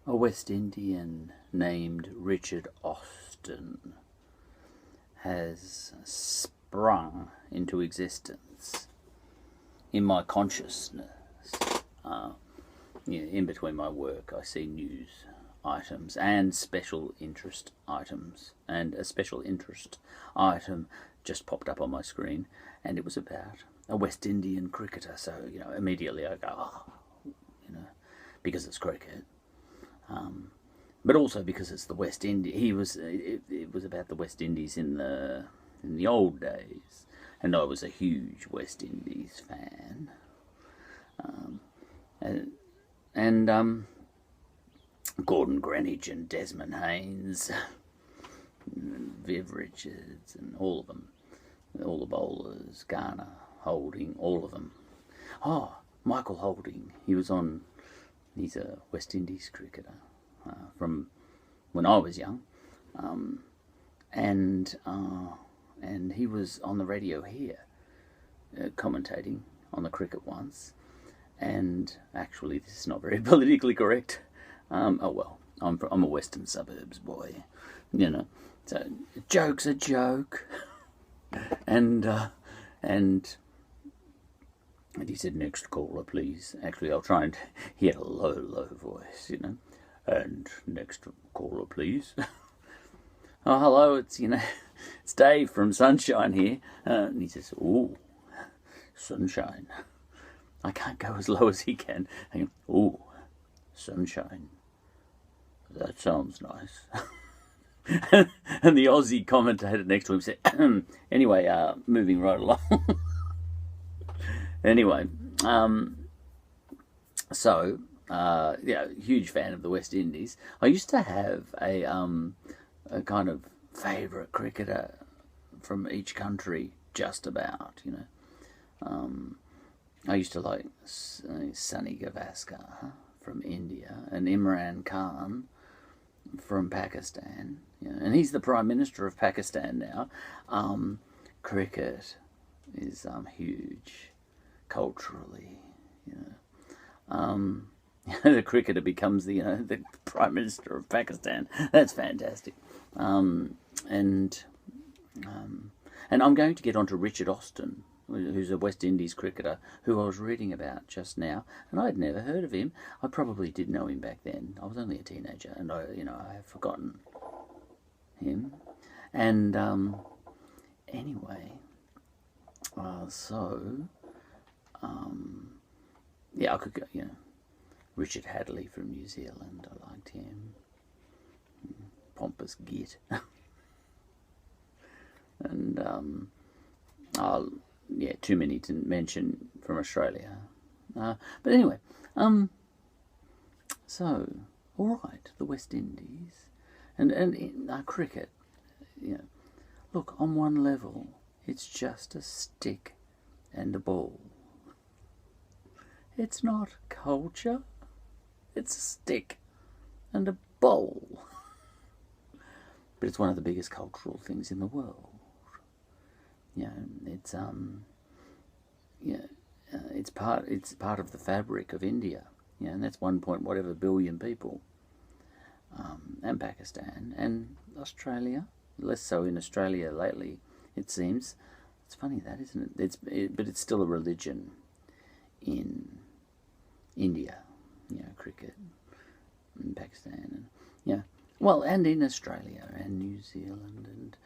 A West Indian named Richard Austin has sprung into existence in my consciousness. In between my work, I see news items and special interest items, and a special interest item just popped up on my screen, and it was about a West Indian cricketer. So immediately I go, because it's cricket, but also because it's the West Indies. It was about the West Indies in the old days, and I was a huge West Indies fan. And Gordon Greenidge and Desmond Haynes, and Viv Richards, and all of them, all the bowlers, Garner, Holding, all of them. Oh, Michael Holding, he's a West Indies cricketer from when I was young, and he was on the radio here, commentating on the cricket once. And actually, this is not very politically correct. Oh well, I'm a Western Suburbs boy, So a joke's a joke, and he said, "Next caller, please." Actually, I'll try and he had a low voice, And next caller, please. Oh, hello, it's Dave from Sunshine here, and he says, "Ooh, Sunshine." I can't go as low as he can. Ooh, Sunshine. That sounds nice. And the Aussie commentator next to him said, anyway, moving right along. Anyway, huge fan of the West Indies. I used to have a kind of favourite cricketer from each country, just about, I used to like Sunny Gavaskar from India and Imran Khan from Pakistan, and he's the Prime Minister of Pakistan now. Cricket is huge culturally, the cricketer becomes the Prime Minister of Pakistan. That's fantastic. And I'm going to get on to Richard Austin, who's a West Indies cricketer who I was reading about just now, and I'd never heard of him. I probably did know him back then. I was only a teenager, and I have forgotten him. And anyway, I could go. Richard Hadley from New Zealand. I liked him. Pompous git. And too many to mention from Australia. But anyway, so all right, the West Indies and in cricket. Look, on one level, it's just a stick and a ball. It's not culture. It's a stick and a bowl. But it's one of the biggest cultural things in the world. It's part of the fabric of India. And that's 1 point whatever billion people. And Pakistan and Australia. Less so in Australia lately, it seems. It's funny that, isn't it? But it's still a religion in India. Cricket in Pakistan, and and in Australia and New Zealand and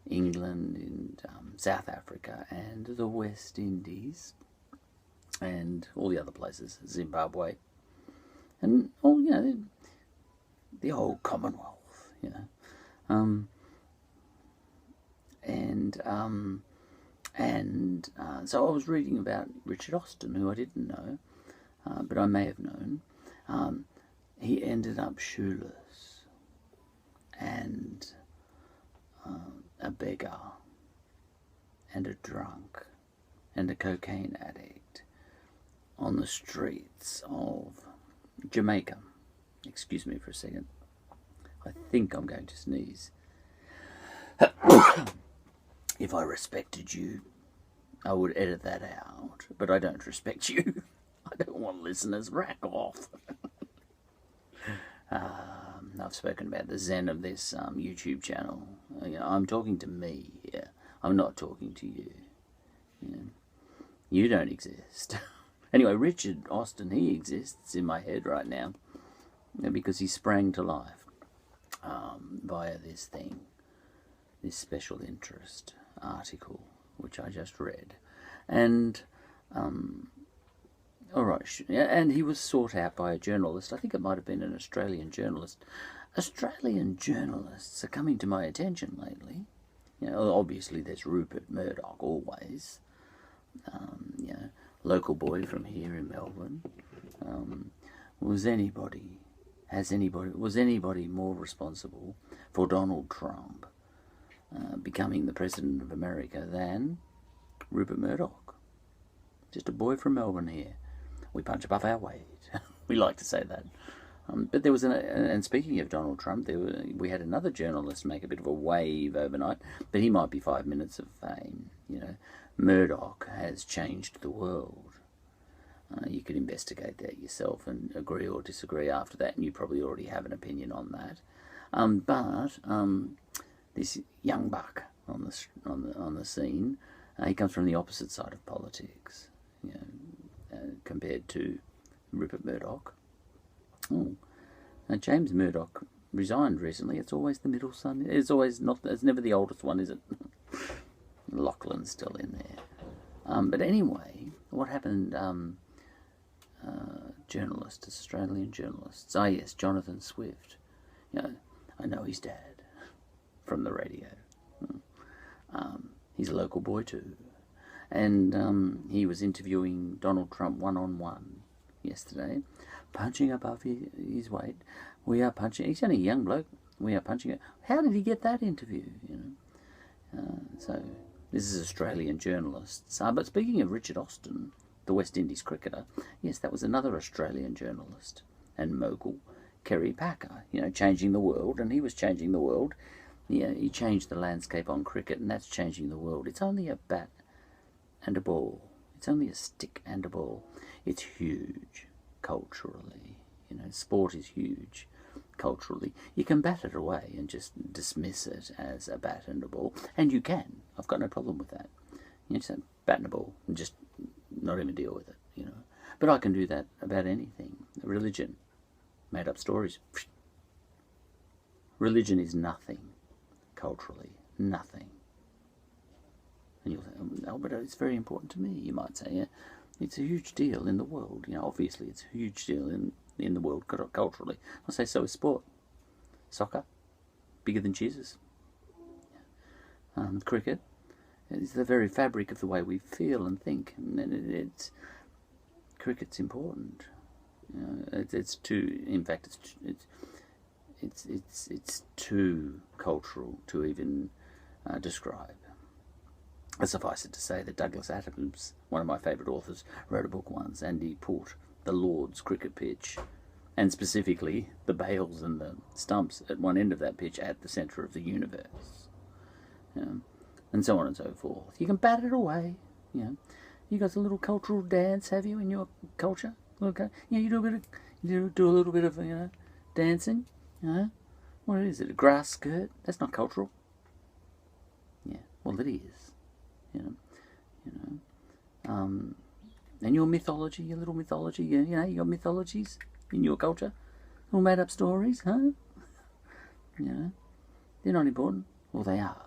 England and South Africa and the West Indies and all the other places, Zimbabwe, and all the whole Commonwealth, so I was reading about Richard Austin, who I didn't know, but I may have known. He ended up shoeless and a beggar and a drunk and a cocaine addict on the streets of Jamaica. Excuse me for a second. I think I'm going to sneeze. If I respected you, I would edit that out, but I don't respect you. I don't want listeners. Rack off. I've spoken about the zen of this YouTube channel. I'm talking to me here. I'm not talking to you. You don't exist. Anyway, Richard Austin, he exists in my head right now because he sprang to life via this thing, this special interest article, which I just read. And all right, and he was sought out by a journalist. I think it might have been an Australian journalist. Australian journalists are coming to my attention lately. Obviously there's Rupert Murdoch always. Local boy from here in Melbourne. Was anybody more responsible for Donald Trump becoming the President of America than Rupert Murdoch? Just a boy from Melbourne here. We punch above our weight. We like to say that. But there was and speaking of Donald Trump, we had another journalist make a bit of a wave overnight, but he might be 5 minutes of fame. Murdoch has changed the world. You could investigate that yourself and agree or disagree after that, and you probably already have an opinion on that. But this young buck on the scene, he comes from the opposite side of politics, compared to Rupert Murdoch. James Murdoch resigned recently. It's always the middle son. It's never the oldest one, is it? Lachlan's still in there. But anyway, what happened? Australian journalists. Ah, yes, Jonathan Swift. I know his dad from the radio. He's a local boy too. And he was interviewing Donald Trump one-on-one yesterday, punching above his weight. We are punching. He's only a young bloke. We are punching it. How did he get that interview? So this is Australian journalists. But speaking of Richard Austin, the West Indies cricketer, yes, that was another Australian journalist and mogul, Kerry Packer. Changing the world, and he was changing the world. He changed the landscape on cricket, and that's changing the world. It's only a bat and a ball. It's only a stick and a ball. It's huge culturally. Sport is huge culturally. You can bat it away and just dismiss it as a bat and a ball, and you can. I've got no problem with that. Just bat and a ball and just not even deal with it. But I can do that about anything. Religion, made up stories. Religion is nothing culturally, nothing. And you'll say, Albert, it's very important to me, you might say. Yeah, it's a huge deal in the world. Obviously it's a huge deal in the world culturally. I'll say so is sport. Soccer, bigger than Jesus. Cricket, it's the very fabric of the way we feel and think. And cricket's important. It's too. In fact, it's too cultural to even describe. Suffice it to say that Douglas Adams, one of my favourite authors, wrote a book once, and he put the Lord's cricket pitch, and specifically the bails and the stumps at one end of that pitch, at the centre of the universe. And so on and so forth. You can bat it away. You got a little cultural dance, have you, in your culture? Okay, you do a little bit of dancing. What is it? A grass skirt? That's not cultural. Yeah, well, it is. And your mythology, your little mythology. You got mythologies in your culture, little made up stories, huh? They're not important. Well, they are.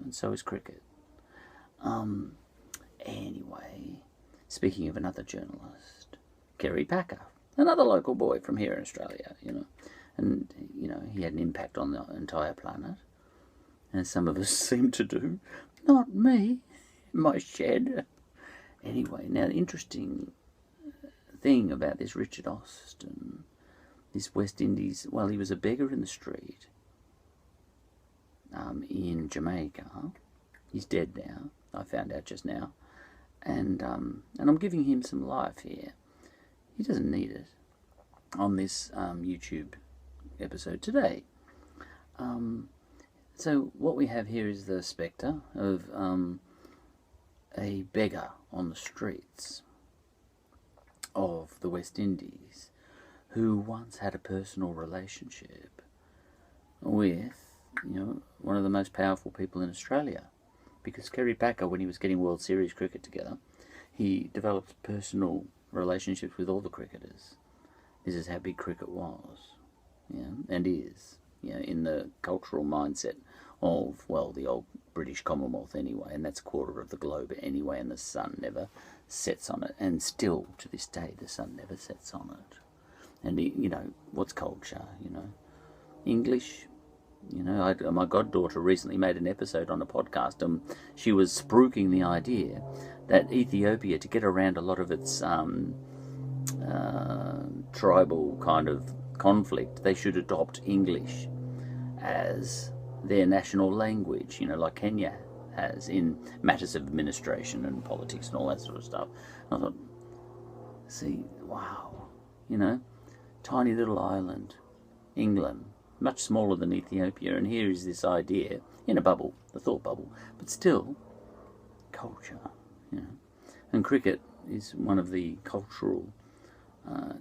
And so is cricket. Anyway, speaking of another journalist, Kerry Packer, another local boy from here in Australia, and, he had an impact on the entire planet, as some of us seem to do. Not me, my shed. Anyway, now the interesting thing about this Richard Austin, this West Indies, well, he was a beggar in the street in Jamaica. He's dead now, I found out just now. And I'm giving him some life here. He doesn't need it on this YouTube episode today. So what we have here is the spectre of a beggar on the streets of the West Indies who once had a personal relationship with, one of the most powerful people in Australia. Because Kerry Packer, when he was getting World Series cricket together, he developed personal relationships with all the cricketers. This is how big cricket was, and is, in the cultural mindset of, well, the old British Commonwealth anyway, and that's a quarter of the globe anyway, and the sun never sets on it, and still to this day the sun never sets on it. And what's culture? English. My goddaughter recently made an episode on a podcast, and she was spruiking the idea that Ethiopia, to get around a lot of its tribal kind of conflict, they should adopt English as their national language, like Kenya has in matters of administration and politics and all that sort of stuff. And I thought, see, wow, tiny little island, England, much smaller than Ethiopia, and here is this idea in a bubble, the thought bubble, but still culture, And cricket is one of the cultural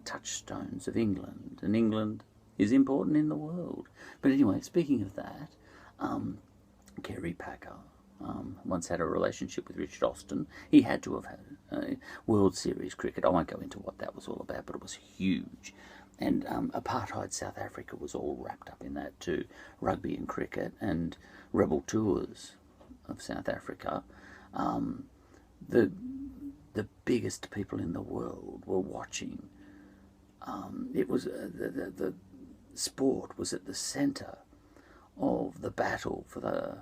touchstones of England, and England is important in the world. But anyway, speaking of that, Kerry Packer once had a relationship with Richard Austin. He had to have had World Series cricket. I won't go into what that was all about, but it was huge. And apartheid South Africa was all wrapped up in that too. Rugby and cricket and rebel tours of South Africa. The biggest people in the world were watching. It was the sport was at the centre of the battle for the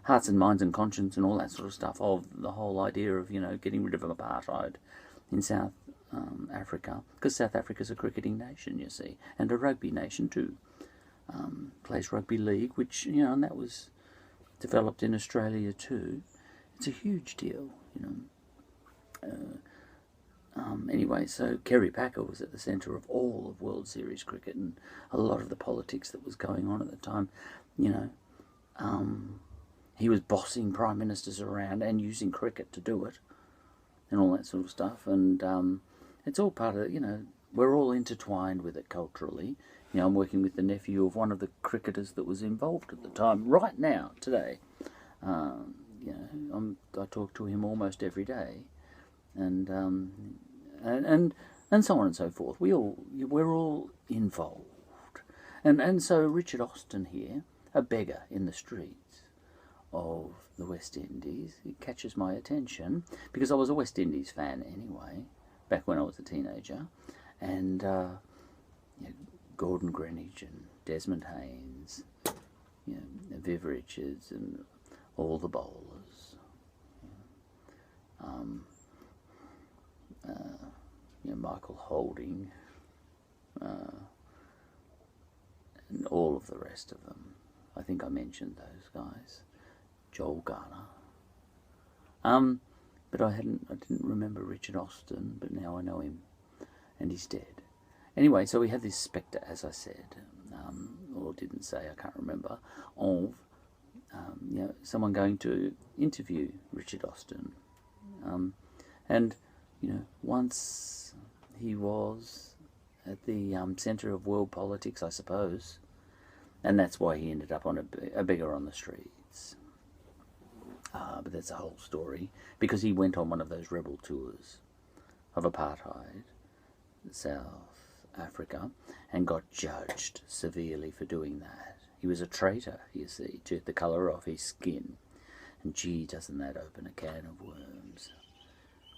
hearts and minds and conscience and all that sort of stuff, of the whole idea of getting rid of apartheid in South Africa, because South Africa's a cricketing nation, you see, and a rugby nation too. Plays rugby league, which and that was developed in Australia too. It's a huge deal, Anyway, so Kerry Packer was at the centre of all of World Series cricket and a lot of the politics that was going on at the time. He was bossing prime ministers around and using cricket to do it and all that sort of stuff. And it's all part of, we're all intertwined with it culturally. I'm working with the nephew of one of the cricketers that was involved at the time, right now, today. I talk to him almost every day. And so on and so forth. We're all involved, and so Richard Austin here, a beggar in the streets of the West Indies, it catches my attention because I was a West Indies fan anyway, back when I was a teenager, and Gordon Greenidge and Desmond Haynes, Viv Richards and all the bowlers. Michael Holding, and all of the rest of them. I think I mentioned those guys. Joel Garner. But I didn't remember Richard Austin, but now I know him, and he's dead. Anyway, so we have this spectre, as I said, or didn't say, I can't remember, of someone going to interview Richard Austin, and once he was at the centre of world politics, I suppose, and that's why he ended up on a beggar on the streets. But that's a whole story, because he went on one of those rebel tours of apartheid, South Africa, and got judged severely for doing that. He was a traitor, you see, to the colour of his skin. And gee, doesn't that open a can of worms.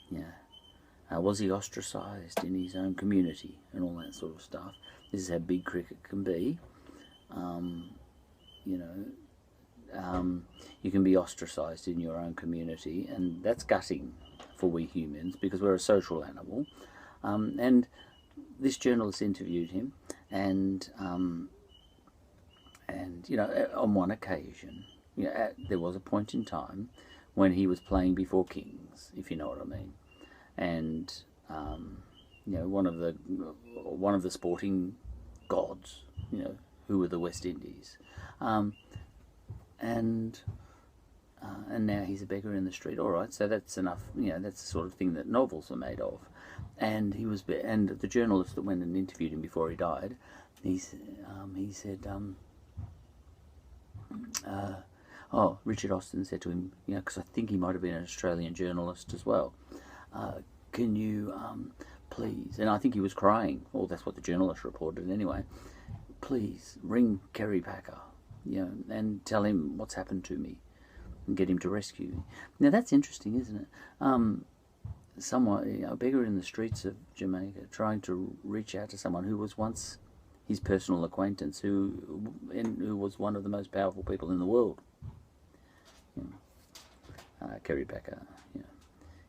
Yeah. Was he ostracised in his own community and all that sort of stuff? This is how big cricket can be. You can be ostracised in your own community, and that's gutting for we humans because we're a social animal. And this journalist interviewed him, and on one occasion, there was a point in time when he was playing before kings, if you know what I mean. And one of the sporting gods, who were the West Indies, and now he's a beggar in the street. All right, so that's enough. That's the sort of thing that novels are made of. And and the journalist that went and interviewed him before he died, he said, Richard Austin said to him, because I think he might have been an Australian journalist as well, can you please, and I think he was crying, or that's what the journalist reported anyway, please ring Kerry Packer, and tell him what's happened to me and get him to rescue me. Now that's interesting, isn't it? Someone, a beggar in the streets of Jamaica, trying to reach out to someone who was once his personal acquaintance, who was one of the most powerful people in the world. Kerry Packer,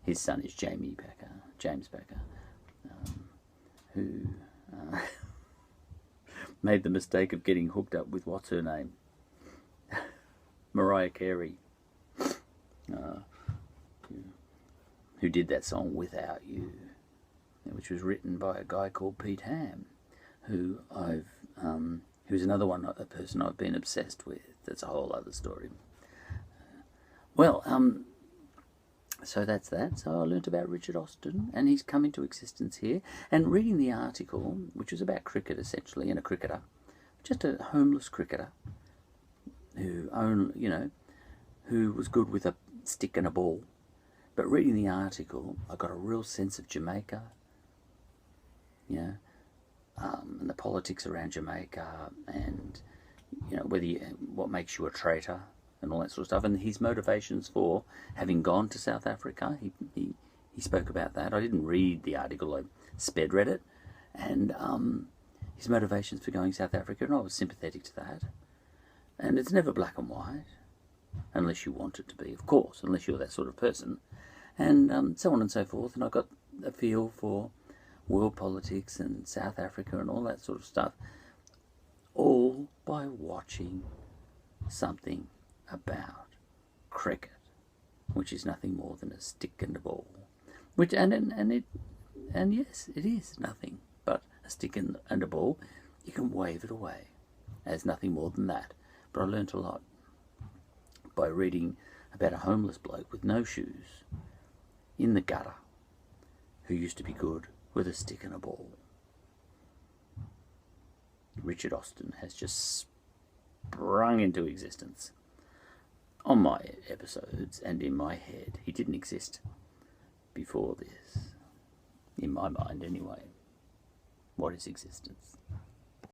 his son is James Packer, who made the mistake of getting hooked up with what's her name, Mariah Carey, who did that song Without You, which was written by a guy called Pete Ham, who's another a person I've been obsessed with. That's a whole other story. So that's that. So I learnt about Richard Austin, and he's come into existence here. And reading the article, which was about cricket essentially, and a cricketer, just a homeless cricketer, who was good with a stick and a ball. But reading the article, I got a real sense of Jamaica, and the politics around Jamaica, and what makes you a traitor, and all that sort of stuff, and his motivations for having gone to South Africa. He spoke about that. I didn't read the article; I sped read it, and his motivations for going to South Africa, and I was sympathetic to that. And it's never black and white, unless you want it to be, of course, unless you're that sort of person. And so on and so forth, and I got a feel for world politics and South Africa and all that sort of stuff, all by watching something about cricket, which is nothing more than a stick and a ball. And yes, it is nothing but a stick and a ball. You can wave it away as nothing more than that. But I learnt a lot by reading about a homeless bloke with no shoes in the gutter who used to be good with a stick and a ball. Richard Austin has just sprung into existence on my episodes and in my head. He didn't exist before this, in my mind anyway. What is existence?